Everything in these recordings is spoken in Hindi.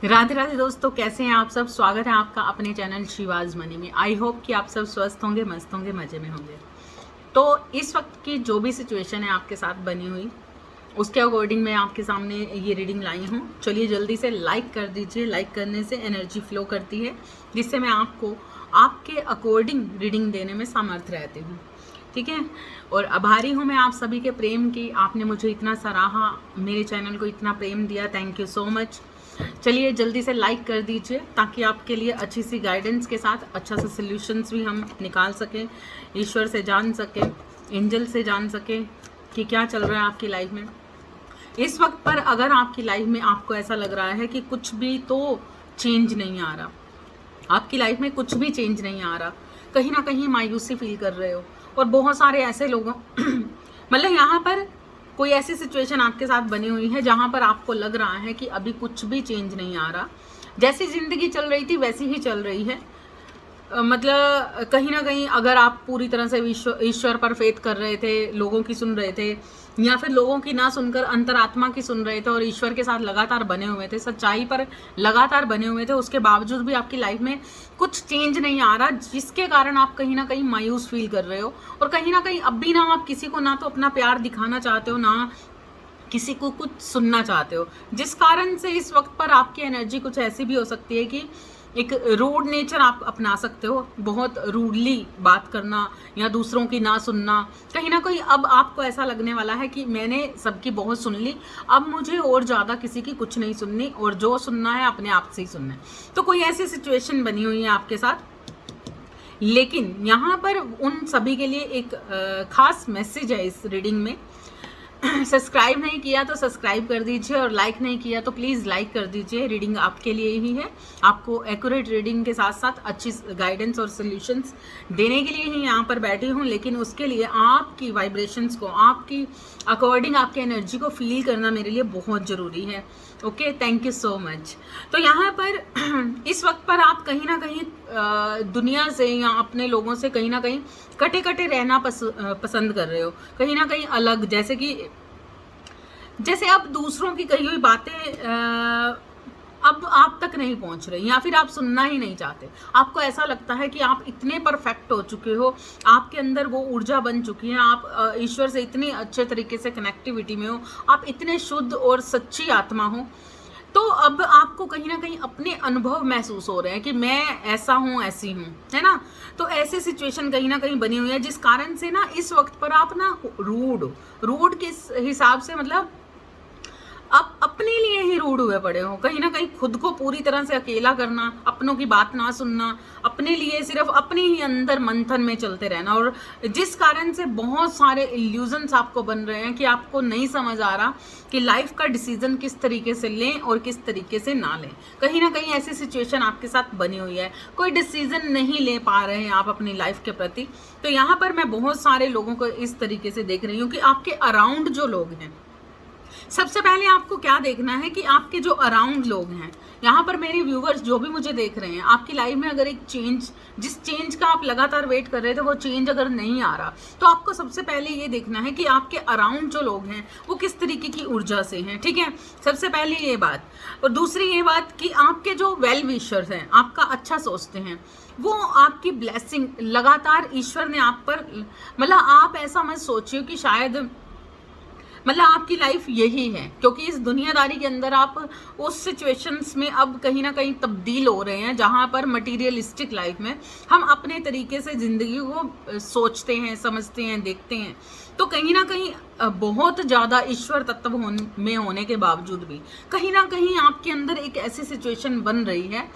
राधे राधे दोस्तों, कैसे हैं आप सब। स्वागत है आपका अपने चैनल शिवाज मनी में। आई होप कि आप सब स्वस्थ होंगे, मस्त होंगे, मज़े में होंगे। तो इस वक्त की जो भी सिचुएशन है आपके साथ बनी हुई, उसके अकॉर्डिंग मैं आपके सामने ये रीडिंग लाई हूँ। चलिए जल्दी से लाइक कर दीजिए। लाइक करने से एनर्जी फ्लो करती है, जिससे मैं आपको आपके अकॉर्डिंग रीडिंग देने में समर्थ रहती हूँ। ठीक है, और आभारी हूँ मैं आप सभी के प्रेम की। आपने मुझे इतना सराहा, मेरे चैनल को इतना प्रेम दिया, थैंक यू सो मच। चलिए जल्दी से लाइक कर दीजिए ताकि आपके लिए अच्छी सी गाइडेंस के साथ अच्छा सा सॉल्यूशंस भी हम निकाल सकें, ईश्वर से जान सकें, एंजल से जान सकें कि क्या चल रहा है आपकी लाइफ में इस वक्त पर। अगर आपकी लाइफ में आपको ऐसा लग रहा है कि कुछ भी तो चेंज नहीं आ रहा, आपकी लाइफ में कुछ भी चेंज नहीं आ रहा, कहीं ना कहीं मायूसी फील कर रहे हो, और बहुत सारे ऐसे लोगों मतलब यहाँ पर कोई ऐसी सिचुएशन आपके साथ बनी हुई है जहाँ पर आपको लग रहा है कि अभी कुछ भी चेंज नहीं आ रहा, जैसी ज़िंदगी चल रही थी वैसी ही चल रही है। मतलब कहीं ना कहीं अगर आप पूरी तरह से ईश्वर पर फेथ कर रहे थे, लोगों की सुन रहे थे, या फिर लोगों की ना सुनकर अंतरात्मा की सुन रहे थे और ईश्वर के साथ लगातार बने हुए थे, सच्चाई पर लगातार बने हुए थे, उसके बावजूद भी आपकी लाइफ में कुछ चेंज नहीं आ रहा, जिसके कारण आप कहीं ना कहीं मायूस फील कर रहे हो। और कहीं ना कहीं अब भी ना आप किसी को ना तो अपना प्यार दिखाना चाहते हो, ना किसी को कुछ सुनना चाहते हो, जिस कारण से इस वक्त पर आपकी एनर्जी कुछ ऐसी भी हो सकती है कि एक रूड नेचर आप अपना सकते हो, बहुत रूडली बात करना या दूसरों की ना सुनना। कहीं ना कहीं अब आपको ऐसा लगने वाला है कि मैंने सबकी बहुत सुन ली, अब मुझे और ज़्यादा किसी की कुछ नहीं सुननी, और जो सुनना है अपने आप से ही सुनना है। तो कोई ऐसी सिचुएशन बनी हुई है आपके साथ, लेकिन यहाँ पर उन सभी के लिए एक खास मैसेज है इस रीडिंग में। सब्सक्राइब नहीं किया तो सब्सक्राइब कर दीजिए, और लाइक नहीं किया तो प्लीज़ लाइक कर दीजिए। रीडिंग आपके लिए ही है, आपको एक्यूरेट रीडिंग के साथ साथ अच्छी गाइडेंस और सॉल्यूशंस देने के लिए ही यहाँ पर बैठी हूँ, लेकिन उसके लिए आपकी वाइब्रेशंस को, आपकी अकॉर्डिंग आपकी एनर्जी को फील करना मेरे लिए बहुत ज़रूरी है। Okay, thank you so much. तो यहाँ पर इस वक्त पर आप कहीं ना कहीं दुनिया से या अपने लोगों से कहीं ना कहीं कटे कटे रहना पसंद कर रहे हो, कहीं ना कहीं अलग, जैसे अब दूसरों की कही हुई बातें अब आप तक नहीं पहुंच रही, या फिर आप सुनना ही नहीं चाहते। आपको ऐसा लगता है कि आप इतने परफेक्ट हो चुके हो, आपके अंदर वो ऊर्जा बन चुकी है, आप ईश्वर से इतनी अच्छे तरीके से कनेक्टिविटी में हो, आप इतने शुद्ध और सच्ची आत्मा हो। तो अब आपको कहीं ना कहीं अपने अनुभव महसूस हो रहे हैं कि मैं ऐसा हूँ, ऐसी हूँ, है ना। तो ऐसी सिचुएशन कहीं ना कहीं बनी हुई है, जिस कारण से ना इस वक्त पर आप ना रूड किस हिसाब से, मतलब आप अपने लिए ही रूड हुए पड़े हो। कहीं ना कहीं खुद को पूरी तरह से अकेला करना, अपनों की बात ना सुनना, अपने लिए सिर्फ अपने ही अंदर मंथन में चलते रहना, और जिस कारण से बहुत सारे इल्यूजन्स आपको बन रहे हैं कि आपको नहीं समझ आ रहा कि लाइफ का डिसीजन किस तरीके से लें और किस तरीके से ना लें। कहीं ना कहीं ऐसी सिचुएशन आपके साथ बनी हुई है, कोई डिसीजन नहीं ले पा रहे हैं आप अपनी लाइफ के प्रति। तो यहाँ पर मैं बहुत सारे लोगों को इस तरीके से देख रही हूँ कि आपके अराउंड जो लोग हैं, सबसे पहले आपको क्या देखना है कि आपके जो अराउंड लोग हैं, यहाँ पर मेरे व्यूवर्स जो भी मुझे देख रहे हैं, आपकी लाइफ में अगर एक चेंज, जिस चेंज का आप लगातार वेट कर रहे थे, वो चेंज अगर नहीं आ रहा, तो आपको सबसे पहले ये देखना है कि आपके अराउंड जो लोग हैं वो किस तरीके की ऊर्जा से हैं। ठीक है, सबसे पहले ये बात। और दूसरी ये बात कि आपके जो वेल विशर्स हैं, आपका अच्छा सोचते हैं, वो आपकी ब्लेसिंग लगातार ईश्वर ने आप पर, मतलब आप ऐसा मत सोचिए कि शायद मतलब आपकी लाइफ यही है, क्योंकि इस दुनियादारी के अंदर आप उस सिचुएशंस में अब कहीं ना कहीं तब्दील हो रहे हैं, जहाँ पर मटीरियलिस्टिक लाइफ में हम अपने तरीके से ज़िंदगी को सोचते हैं, समझते हैं, देखते हैं। तो कहीं ना कहीं बहुत ज़्यादा ईश्वर तत्व में होने के बावजूद भी कहीं ना कहीं आपके अंदर एक ऐसी सिचुएशन बन रही है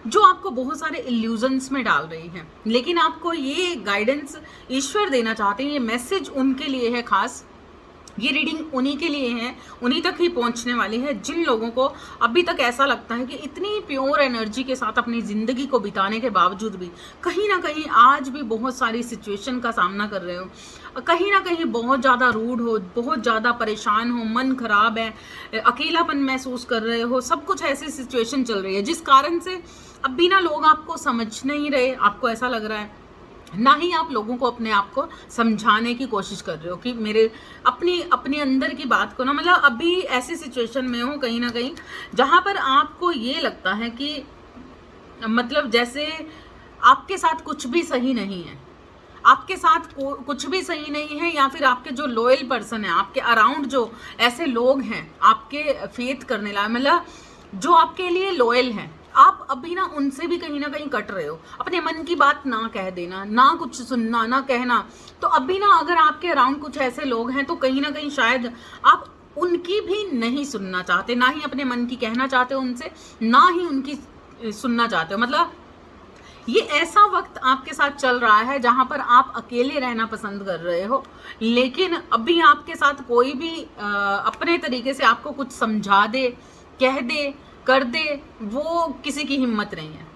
जो आपको बहुत सारे इल्यूजन्स में डाल रही है। लेकिन आपको ये गाइडेंस ईश्वर देना चाहते हैं, ये मैसेज उनके लिए है खास, ये रीडिंग उन्हीं के लिए है, उन्हीं तक ही पहुंचने वाली है जिन लोगों को अभी तक ऐसा लगता है कि इतनी प्योर एनर्जी के साथ अपनी ज़िंदगी को बिताने के बावजूद भी कहीं ना कहीं आज भी बहुत सारी सिचुएशन का सामना कर रहे हो, कहीं ना कहीं बहुत ज़्यादा रूड हो, बहुत ज़्यादा परेशान हो, मन खराब है, अकेलापन महसूस कर रहे हो, सब कुछ ऐसी सिचुएशन चल रही है जिस कारण से अब भी ना लोग आपको समझ नहीं रहे। आपको ऐसा लग रहा है ना ही आप लोगों को अपने आप को समझाने की कोशिश कर रहे हो कि मेरे अपनी अपने अंदर की बात को ना, मतलब अभी ऐसी सिचुएशन में हो कहीं ना कहीं जहां पर आपको ये लगता है कि मतलब जैसे आपके साथ कुछ भी सही नहीं है, आपके साथ कुछ भी सही नहीं है, या फिर आपके जो लॉयल पर्सन है, आपके अराउंड जो ऐसे लोग हैं आपके फेथ करने लायक, मतलब जो आपके लिए लॉयल हैं, आप अभी ना उनसे भी कहीं ना कहीं कट रहे हो। अपने मन की बात ना कह देना, ना कुछ सुनना, ना कहना। तो अभी ना अगर आपके अराउंड कुछ ऐसे लोग हैं तो कहीं ना कहीं शायद आप उनकी भी नहीं सुनना चाहते, ना ही अपने मन की कहना चाहते हो उनसे, ना ही उनकी सुनना चाहते हो। मतलब ये ऐसा वक्त आपके साथ चल रहा है जहां पर आप अकेले रहना पसंद कर रहे हो, लेकिन अभी आपके साथ कोई भी अपने तरीके से आपको कुछ समझा दे, कह दे, कर दे, वो किसी की हिम्मत नहीं है।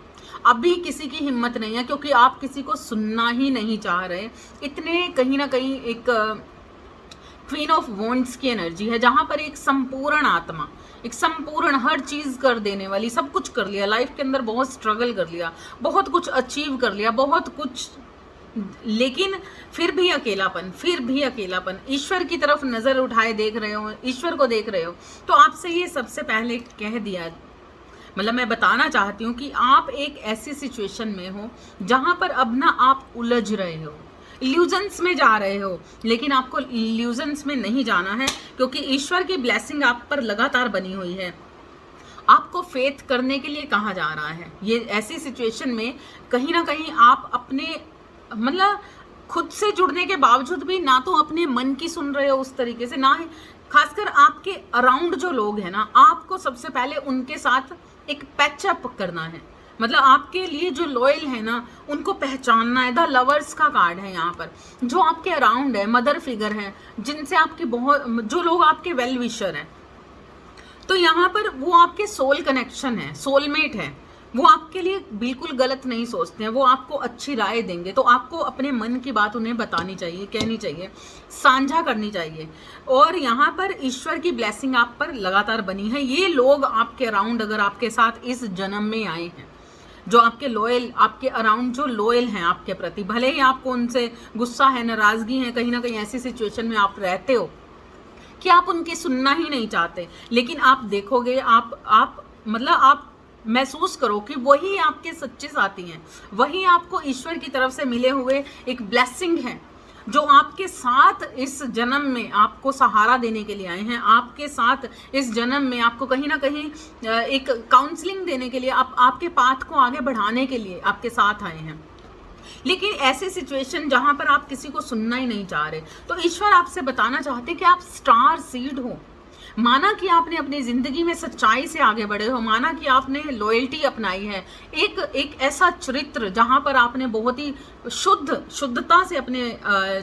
अभी किसी की हिम्मत नहीं है, क्योंकि आप किसी को सुनना ही नहीं चाह रहे। इतने कहीं ना कहीं एक क्वीन ऑफ वॉन्ड्स की एनर्जी है, जहां पर एक संपूर्ण आत्मा, एक संपूर्ण हर चीज कर देने वाली, सब कुछ कर लिया लाइफ के अंदर, बहुत स्ट्रगल कर लिया, बहुत कुछ अचीव कर लिया, बहुत कुछ, लेकिन फिर भी अकेलापन, फिर भी अकेलापन। ईश्वर की तरफ नजर उठाए देख रहे हो, ईश्वर को देख रहे हो, तो आपसे ये सबसे पहले कह दिया, मतलब मैं बताना चाहती हूँ कि आप एक ऐसी सिचुएशन में हो जहां पर अब ना आप उलझ रहे हो, इल्यूजन्स में जा रहे हो, लेकिन आपको इल्यूजन्स में नहीं जाना है, क्योंकि ईश्वर की ब्लेसिंग आप पर लगातार बनी हुई है। आपको फेथ करने के लिए कहा जा रहा है। ये ऐसी सिचुएशन में कहीं ना कहीं आप अपने मतलब खुद से जुड़ने के बावजूद भी ना तो अपने मन की सुन रहे हो उस तरीके से, ना ही खासकर आपके अराउंड जो लोग हैं ना, आपको सबसे पहले उनके साथ एक पैचअप करना है। मतलब आपके लिए जो लॉयल है ना, उनको पहचानना है। द लवर्स का कार्ड है यहाँ पर। जो आपके अराउंड है, मदर फिगर है, जिनसे आपकी बहुत, जो लोग आपके वेल विशर हैं, तो यहाँ पर वो आपके सोल कनेक्शन है, सोलमेट है। वो आपके लिए बिल्कुल गलत नहीं सोचते हैं, वो आपको अच्छी राय देंगे। तो आपको अपने मन की बात उन्हें बतानी चाहिए, कहनी चाहिए, साझा करनी चाहिए। और यहाँ पर ईश्वर की ब्लेसिंग आप पर लगातार बनी है। ये लोग आपके अराउंड अगर आपके साथ इस जन्म में आए हैं, जो आपके लॉयल, आपके अराउंड जो लॉयल हैं आपके प्रति, भले ही आपको उनसे गुस्सा है, नाराजगी है, कहीं ना कहीं ऐसी सिचुएशन में आप रहते हो कि आप उनकी सुनना ही नहीं चाहते, लेकिन आप देखोगे, आप मतलब आप महसूस करो कि वही आपके सच्चे साथी हैं, वही आपको ईश्वर की तरफ से मिले हुए एक ब्लेसिंग है, जो आपके साथ इस जन्म में आपको सहारा देने के लिए आए हैं, आपके साथ इस जन्म में आपको कहीं ना कहीं एक काउंसलिंग देने के लिए, आपके पाथ को आगे बढ़ाने के लिए आपके साथ आए हैं। लेकिन ऐसी सिचुएशन जहां पर आप किसी को सुनना ही नहीं चाह रहे, तो ईश्वर आपसे बताना चाहते कि आप स्टार सीड हो। माना कि आपने अपनी जिंदगी में सच्चाई से आगे बढ़े हो, माना कि आपने लॉयल्टी अपनाई है, एक ऐसा चरित्र जहां पर आपने बहुत ही शुद्धता से अपने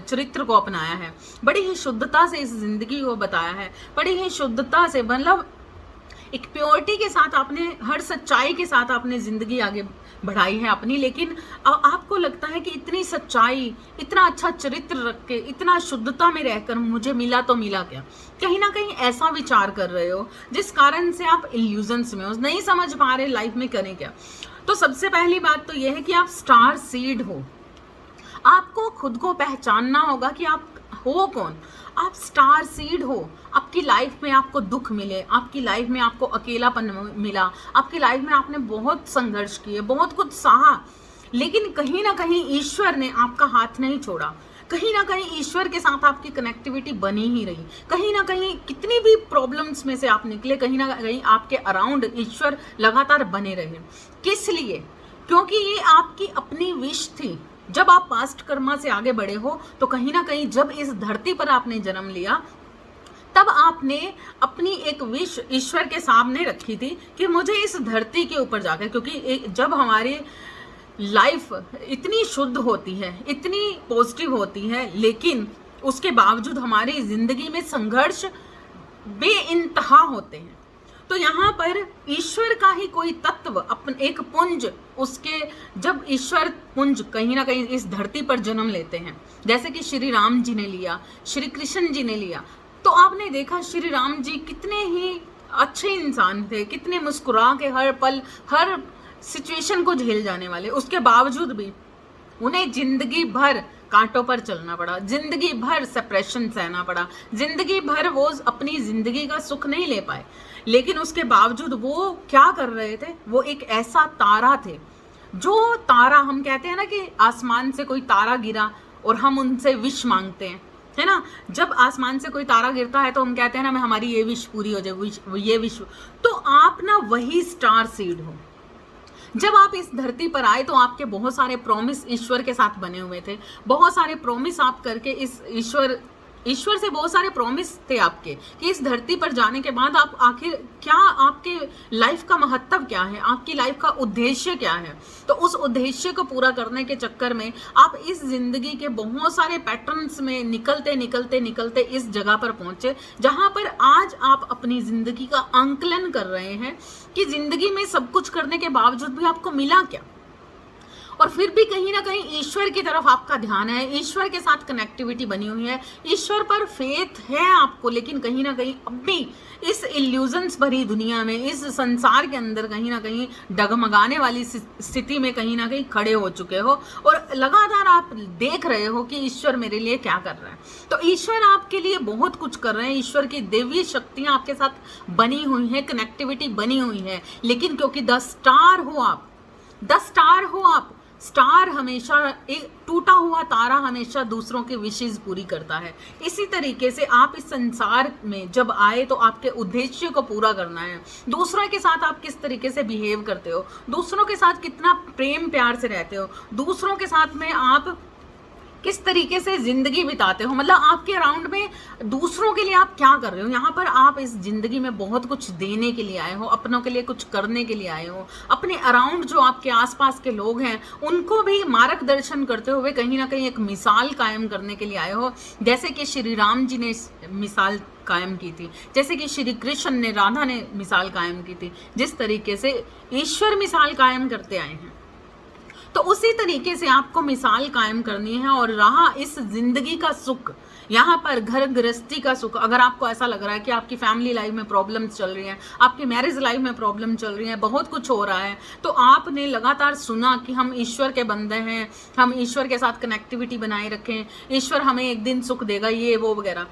चरित्र को अपनाया है, बड़ी ही शुद्धता से इस जिंदगी को बताया है, बड़ी ही शुद्धता से, मतलब एक प्योरिटी के साथ आपने, हर सच्चाई के साथ आपने जिंदगी आगे बढ़ाई है अपनी। लेकिन आपको लगता है कि इतनी सच्चाई, इतना अच्छा चरित्र रख के, इतना शुद्धता में रहकर मुझे मिला तो मिला क्या, कहीं ना कहीं ऐसा विचार कर रहे हो, जिस कारण से आप इल्यूजन्स में हो, नहीं समझ पा रहे लाइफ में करें क्या। तो सबसे पहली बात तो यह है कि आप स्टार सीड हो। आपको खुद को पहचानना होगा कि आप हो कौन। आप स्टार सीड हो। आपकी लाइफ में आपको दुख मिले, आपकी लाइफ में आपको अकेलापन मिला, आपकी लाइफ में आपने बहुत संघर्ष किए, बहुत कुछ सहा, लेकिन कहीं ना कहीं ईश्वर ने आपका हाथ नहीं छोड़ा। कहीं ना कहीं ईश्वर के साथ आपकी कनेक्टिविटी बनी ही रही। कहीं ना कहीं कितनी भी प्रॉब्लम्स में से आप निकले, कहीं ना कहीं आपके अराउंड ईश्वर लगातार बने रहे। किस लिए? क्योंकि ये आपकी अपनी विश थी। जब आप पास्ट कर्मा से आगे बढ़े हो, तो कहीं ना कहीं जब इस धरती पर आपने जन्म लिया, तब आपने अपनी एक विश ईश्वर के सामने रखी थी कि मुझे इस धरती के ऊपर जाकर, क्योंकि जब हमारी लाइफ इतनी शुद्ध होती है, इतनी पॉजिटिव होती है, लेकिन उसके बावजूद हमारी जिंदगी में संघर्ष बेइंतहा होते हैं। तो यहाँ पर ईश्वर का ही कोई तत्व, अपन एक पुंज, उसके जब ईश्वर पुंज कहीं ना कहीं इस धरती पर जन्म लेते हैं, जैसे कि श्री राम जी ने लिया, श्री कृष्ण जी ने लिया, तो आपने देखा श्री राम जी कितने ही अच्छे इंसान थे, कितने मुस्कुरा के हर पल, हर सिचुएशन को झेल जाने वाले। उसके बावजूद भी उन्हें जिंदगी भर कांटों पर चलना पड़ा, जिंदगी भर सेपरेशन सहना पड़ा, जिंदगी भर वो अपनी जिंदगी का सुख नहीं ले पाए। लेकिन उसके बावजूद वो क्या कर रहे थे, वो एक ऐसा तारा थे, जो तारा हम कहते हैं ना कि आसमान से कोई तारा गिरा और हम उनसे विश मांगते हैं, है ना। जब आसमान से कोई तारा गिरता है तो हम कहते हैं ना हमारी ये विश पूरी हो जाए, ये विश। तो आप ना वही स्टार सीड हो। जब आप इस धरती पर आए तो आपके बहुत सारे प्रॉमिस ईश्वर के साथ बने हुए थे, बहुत सारे प्रॉमिस आप करके इस ईश्वर से बहुत सारे प्रॉमिस थे आपके कि इस धरती पर जाने के बाद आप आखिर क्या, आपके लाइफ का महत्व क्या है, आपकी लाइफ का उद्देश्य क्या है। तो उस उद्देश्य को पूरा करने के चक्कर में आप इस जिंदगी के बहुत सारे पैटर्न्स में निकलते निकलते निकलते इस जगह पर पहुंचे जहां पर आज आप अपनी जिंदगी का आंकलन कर रहे हैं कि जिंदगी में सब कुछ करने के बावजूद भी आपको मिला क्या, और फिर भी कहीं ना कहीं ईश्वर की तरफ आपका ध्यान है, ईश्वर के साथ कनेक्टिविटी बनी हुई है, ईश्वर पर फेथ है आपको, लेकिन कहीं ना कहीं अब भी इस इल्यूजन्स भरी दुनिया में, इस संसार के अंदर कहीं ना कहीं डगमगाने वाली स्थिति में कहीं ना कहीं खड़े हो चुके हो और लगातार आप देख रहे हो कि ईश्वर मेरे लिए क्या कर रहा है। तो ईश्वर आपके लिए बहुत कुछ कर रहे हैं, ईश्वर की देवी शक्तियां आपके साथ बनी हुई है, कनेक्टिविटी बनी हुई है, लेकिन क्योंकि द स्टार हो आप, द स्टार हो आप, स्टार हमेशा, एक टूटा हुआ तारा हमेशा दूसरों की विशेष पूरी करता है। इसी तरीके से आप इस संसार में जब आए तो आपके उद्देश्य को पूरा करना है। दूसरों के साथ आप किस तरीके से बिहेव करते हो, दूसरों के साथ कितना प्रेम प्यार से रहते हो, दूसरों के साथ में आप किस तरीके से जिंदगी बिताते हो, मतलब आपके अराउंड में दूसरों के लिए आप क्या कर रहे हो। यहाँ पर आप इस जिंदगी में बहुत कुछ देने के लिए आए हो, अपनों के लिए कुछ करने के लिए आए हो, अपने अराउंड जो आपके आसपास के लोग हैं उनको भी मार्गदर्शन करते हुए कहीं ना कहीं एक मिसाल कायम करने के लिए आए हो। जैसे कि श्री राम जी ने मिसाल कायम की थी, जैसे कि श्री कृष्ण ने, राधा ने मिसाल कायम की थी, जिस तरीके से ईश्वर मिसाल कायम करते आए हैं, तो उसी तरीके से आपको मिसाल कायम करनी है। और रहा इस जिंदगी का सुख, यहाँ पर घर गृहस्थी का सुख, अगर आपको ऐसा लग रहा है कि आपकी फैमिली लाइफ में प्रॉब्लम्स चल रही हैं, आपकी मैरिज लाइफ में प्रॉब्लम चल रही है, बहुत कुछ हो रहा है, तो आपने लगातार सुना कि हम ईश्वर के बंदे हैं, हम ईश्वर के साथ कनेक्टिविटी बनाए रखें, ईश्वर हमें एक दिन सुख देगा, ये वो वगैरह,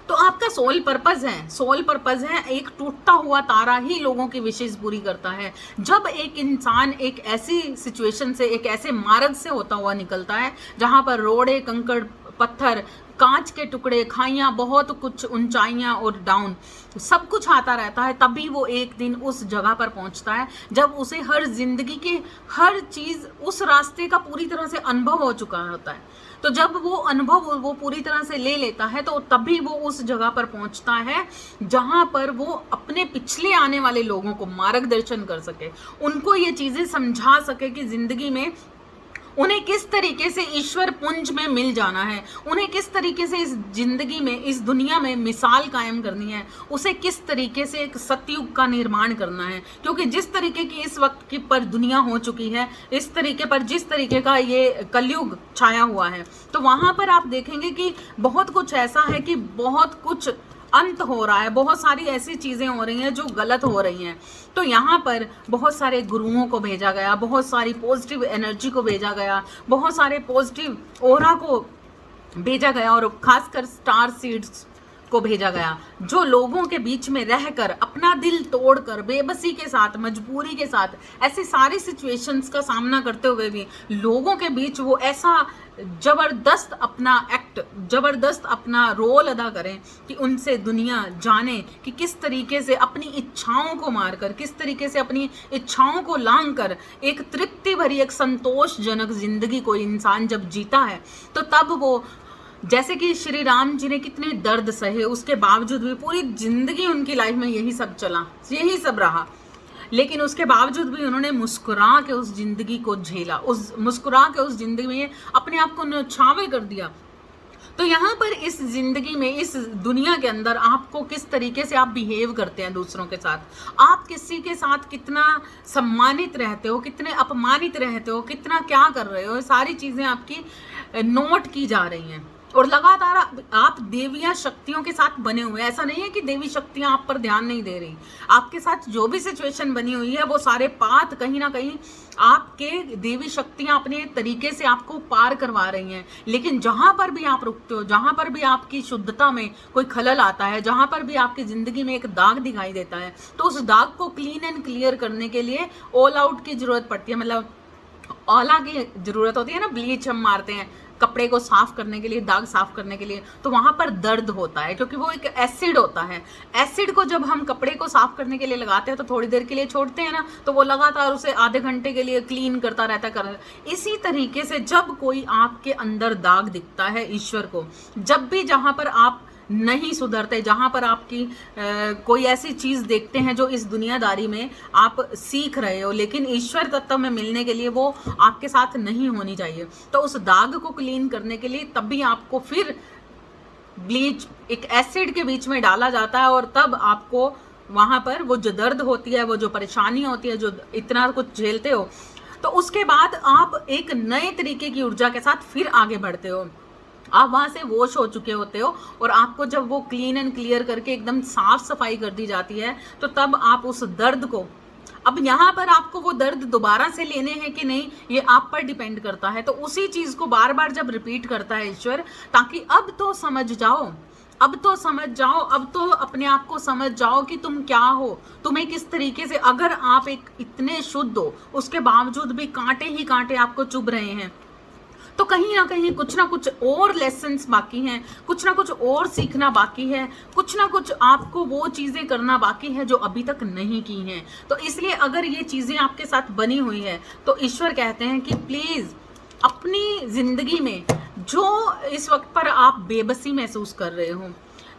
तो आपका सोल पर्पस है एक टूटता हुआ तारा ही लोगों की विशेष पूरी करता है। जब एक इंसान एक ऐसी सिचुएशन से, एक ऐसे मार्ग से होता हुआ निकलता है जहां पर रोड़े, कंकड़, पत्थर, कांच के टुकड़े, खाइयां, बहुत कुछ ऊंचाइयां और डाउन सब कुछ आता रहता है, तभी वो एक दिन उस जगह पर पहुंचता है जब उसे हर जिंदगी की हर चीज उस रास्ते का पूरी तरह से अनुभव हो चुका होता है। तो जब वो अनुभव वो पूरी तरह से ले लेता है तो तभी वो उस जगह पर पहुंचता है जहां पर वो अपने पिछले आने वाले लोगों को मार्गदर्शन कर सके, उनको ये चीजें समझा सके कि जिंदगी में उन्हें किस तरीके से ईश्वर पुंज में मिल जाना है, उन्हें किस तरीके से इस जिंदगी में, इस दुनिया में मिसाल कायम करनी है, उसे किस तरीके से एक सतयुग का निर्माण करना है। क्योंकि जिस तरीके की इस वक्त की पर दुनिया हो चुकी है, इस तरीके पर जिस तरीके का ये कलयुग छाया हुआ है, तो वहां पर आप देखेंगे कि बहुत कुछ ऐसा है कि बहुत कुछ अंत हो रहा है, बहुत सारी ऐसी चीज़ें हो रही हैं जो गलत हो रही हैं। तो यहाँ पर बहुत सारे गुरुओं को भेजा गया, बहुत सारी पॉजिटिव एनर्जी को भेजा गया, बहुत सारे पॉजिटिव ओरा को भेजा गया और खासकर स्टार सीड्स को भेजा गया, जो लोगों के बीच में रहकर अपना दिल तोड़कर बेबसी के साथ, मजबूरी के साथ, ऐसी सारी सिचुएशंस का सामना करते हुए भी लोगों के बीच वो ऐसा जबरदस्त अपना एक्ट, जबरदस्त अपना रोल अदा करें कि उनसे दुनिया जाने कि किस तरीके से अपनी इच्छाओं को मारकर, किस तरीके से अपनी इच्छाओं को लांग कर एक तृप्ति भरी, एक संतोषजनक जिंदगी को इंसान जब जीता है तो तब वो, जैसे कि श्री राम जी ने कितने दर्द सहे, उसके बावजूद भी पूरी जिंदगी उनकी लाइफ में यही सब चला, यही सब रहा, लेकिन उसके बावजूद भी उन्होंने मुस्कुरा के उस जिंदगी को झेला, उस मुस्कुरा के उस जिंदगी में अपने आप को न्यौछावर कर दिया। तो यहाँ पर इस जिंदगी में, इस दुनिया के अंदर आपको किस तरीके से आप बिहेव करते हैं दूसरों के साथ, आप किसी के साथ कितना सम्मानित रहते हो, कितने अपमानित रहते हो, कितना क्या कर रहे हो, सारी चीज़ें आपकी नोट की जा रही हैं। और लगातार आप देवियां शक्तियों के साथ बने हुए हैं। ऐसा नहीं है कि देवी शक्तियां आप पर ध्यान नहीं दे रही, आपके साथ जो भी सिचुएशन बनी हुई है वो सारे पाथ कहीं ना कहीं आपके देवी शक्तियां अपने तरीके से आपको पार करवा रही हैं। लेकिन जहां पर भी आप रुकते हो, जहां पर भी आपकी शुद्धता में कोई खलल आता है, जहां पर भी आपकी जिंदगी में एक दाग दिखाई देता है, तो उस दाग को क्लीन एंड क्लियर करने के लिए ऑल आउट की जरूरत पड़ती है। मतलब ऑला की जरूरत होती है ना, ब्लीच हम मारते हैं कपड़े को साफ करने के लिए, दाग साफ करने के लिए, तो वहां पर दर्द होता है क्योंकि वो एक एसिड होता है। एसिड को जब हम कपड़े को साफ करने के लिए लगाते हैं तो थोड़ी देर के लिए छोड़ते हैं ना, तो वो लगातार उसे आधे घंटे के लिए क्लीन करता रहता है। इसी तरीके से जब कोई आपके अंदर दाग दिखता है ईश्वर को, जब भी जहां पर आप नहीं सुधरते, जहां पर आपकी कोई ऐसी चीज देखते हैं जो इस दुनियादारी में आप सीख रहे हो लेकिन ईश्वर तत्व में मिलने के लिए वो आपके साथ नहीं होनी चाहिए, तो उस दाग को क्लीन करने के लिए तब भी आपको फिर ब्लीच एक एसिड के बीच में डाला जाता है और तब आपको वहां पर वो जो दर्द होती है, वो जो परेशानी होती है, जो इतना कुछ झेलते हो, तो उसके बाद आप एक नए तरीके की ऊर्जा के साथ फिर आगे बढ़ते हो। आप वहां से वॉश हो चुके होते हो और आपको जब वो क्लीन एंड क्लियर करके एकदम साफ सफाई कर दी जाती है, तो तब आप उस दर्द को, अब यहाँ पर आपको वो दर्द दोबारा से लेने हैं कि नहीं ये आप पर डिपेंड करता है। तो उसी चीज को बार बार जब रिपीट करता है ईश्वर, ताकि अब तो समझ जाओ, अब तो समझ जाओ, अब तो अपने आप को समझ जाओ कि तुम क्या हो, तुम्हें किस तरीके से, अगर आप एक इतने शुद्ध हो उसके बावजूद भी कांटे ही कांटे आपको चुभ रहे हैं, तो कहीं ना कहीं कुछ ना कुछ और लेसन्स बाकी हैं, कुछ ना कुछ और सीखना बाकी है, कुछ ना कुछ आपको वो चीज़ें करना बाकी है जो अभी तक नहीं की हैं। तो इसलिए अगर ये चीज़ें आपके साथ बनी हुई है तो ईश्वर कहते हैं कि प्लीज़ अपनी ज़िंदगी में जो इस वक्त पर आप बेबसी महसूस कर रहे हो,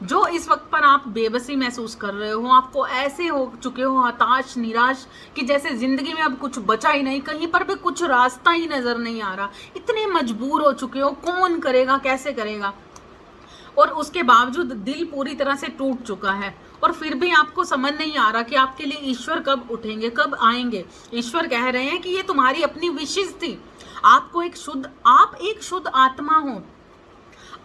जो इस वक्त पर आप बेबसी महसूस कर रहे हो, आपको ऐसे हो चुके हो हताश निराश कि जैसे जिंदगी में अब कुछ बचा ही नहीं, कहीं पर भी कुछ रास्ता ही नजर नहीं आ रहा, इतने मजबूर हो चुके हो, कौन करेगा कैसे करेगा, और उसके बावजूद दिल पूरी तरह से टूट चुका है और फिर भी आपको समझ नहीं आ रहा कि आपके लिए ईश्वर कब उठेंगे, कब आएंगे। ईश्वर कह रहे हैं कि ये तुम्हारी अपनी विशेष थी, आपको आप एक शुद्ध आत्मा हो,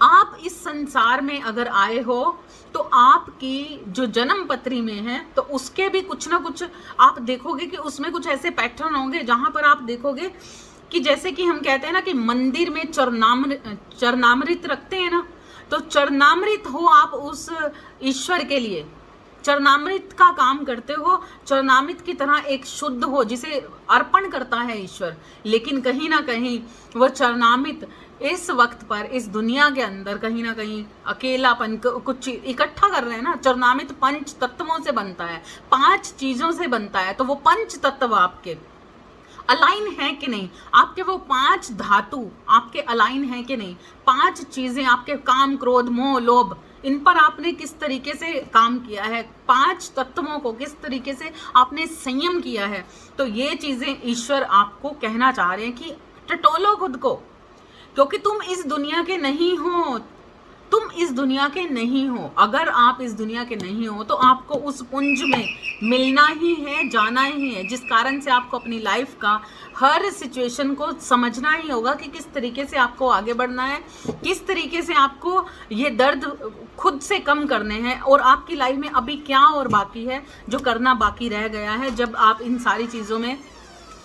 आप इस संसार में अगर आए हो तो आपकी जो जन्म पत्री में है तो उसके भी कुछ ना कुछ आप देखोगे कि उसमें कुछ ऐसे पैटर्न होंगे जहां पर आप देखोगे कि जैसे कि हम कहते हैं ना कि मंदिर में चरणामृत रखते हैं ना, तो चरणामृत हो आप उस ईश्वर के लिए, चरणामृत का काम करते हो, चरणामृत की तरह एक शुद्ध हो जिसे अर्पण करता है ईश्वर। लेकिन कहीं ना कहीं वो चरणामृत इस वक्त पर इस दुनिया के अंदर कहीं ना कहीं अकेलापन कुछ इकट्ठा कर रहे हैं ना। चरणामृत 5 तत्वों से बनता है, 5 चीजों से बनता है, तो वो 5 तत्व आपके अलाइन है कि नहीं, आपके वो 5 धातु आपके अलाइन है कि नहीं, 5 चीजें आपके काम क्रोध मोह लोभ, इन पर आपने किस तरीके से काम किया है, 5 तत्वों को किस तरीके से आपने संयम किया है। तो ये चीजें ईश्वर आपको कहना चाह रहे हैं कि टटोलो खुद को, क्योंकि तुम इस दुनिया के नहीं हो, तुम इस दुनिया के नहीं हो। अगर आप इस दुनिया के नहीं हो तो आपको उस पुंज में मिलना ही है, जाना ही है, जिस कारण से आपको अपनी लाइफ का हर सिचुएशन को समझना ही होगा कि किस तरीके से आपको आगे बढ़ना है, किस तरीके से आपको ये दर्द खुद से कम करने हैं, और आपकी लाइफ में अभी क्या और बाकी है जो करना बाकी रह गया है। जब आप इन सारी चीज़ों में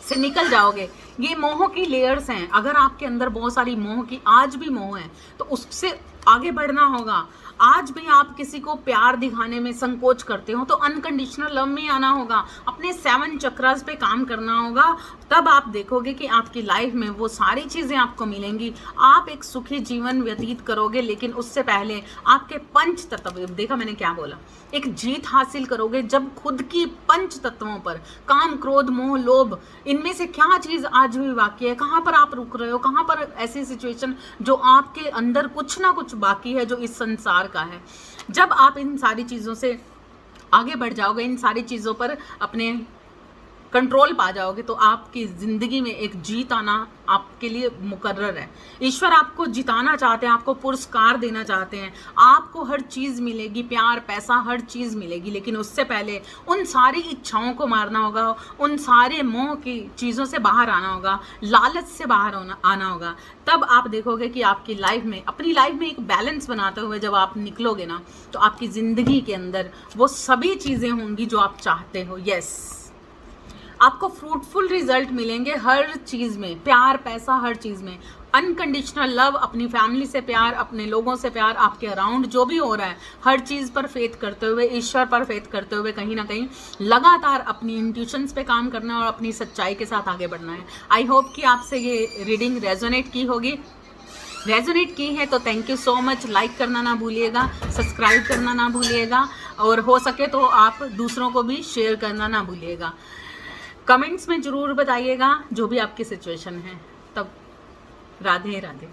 से निकल जाओगे, ये मोह की लेयर्स हैं, अगर आपके अंदर बहुत सारी मोह की आज भी मोह है तो उससे आगे बढ़ना होगा। आज भी आप किसी को प्यार दिखाने में संकोच करते हो तो अनकंडीशनल लव में आना होगा, अपने 7 चक्रास पे काम करना होगा, तब आप देखोगे कि आपकी लाइफ में वो सारी चीज़ें आपको मिलेंगी, आप एक सुखी जीवन व्यतीत करोगे। लेकिन उससे पहले आपके 5 तत्व, देखा मैंने क्या बोला, एक जीत हासिल करोगे जब खुद की 5 तत्वों पर, काम क्रोध मोह लोभ, इनमें से क्या चीज़ आज भी बाकी है, कहाँ पर आप रुक रहे हो, कहाँ पर ऐसी सिचुएशन जो आपके अंदर कुछ ना कुछ बाकी है जो इस संसार का है। जब आप इन सारी चीज़ों से आगे बढ़ जाओगे, इन सारी चीज़ों पर अपने कंट्रोल पा जाओगे तो आपकी ज़िंदगी में एक जीत आना आपके लिए मुकर्रर है। ईश्वर आपको जिताना चाहते हैं, आपको पुरस्कार देना चाहते हैं, आपको हर चीज़ मिलेगी, प्यार पैसा हर चीज़ मिलेगी, लेकिन उससे पहले उन सारी इच्छाओं को मारना होगा, उन सारे मोह की चीज़ों से बाहर आना होगा, लालच से बाहर आना होगा। तब आप देखोगे कि आपकी लाइफ में, अपनी लाइफ में एक बैलेंस बनाते हुए जब आप निकलोगे ना, तो आपकी ज़िंदगी के अंदर वो सभी चीज़ें होंगी जो आप चाहते हो। यस, आपको फ्रूटफुल रिजल्ट मिलेंगे हर चीज़ में, प्यार पैसा हर चीज़ में, अनकंडीशनल लव, अपनी फैमिली से प्यार, अपने लोगों से प्यार, आपके अराउंड जो भी हो रहा है हर चीज़ पर फेथ करते हुए, ईश्वर पर फेथ करते हुए कहीं ना कहीं लगातार अपनी इंट्यूशंस पे काम करना है और अपनी सच्चाई के साथ आगे बढ़ना है। आई होप कि आपसे ये रीडिंग रेजोनेट की होगी। रेजोनेट की है तो thank you so much. Like करना ना भूलिएगा, सब्सक्राइब करना ना भूलिएगा, और हो सके तो आप दूसरों को भी शेयर करना ना भूलिएगा। कमेंट्स में ज़रूर बताइएगा जो भी आपकी सिचुएशन है। तब राधे राधे।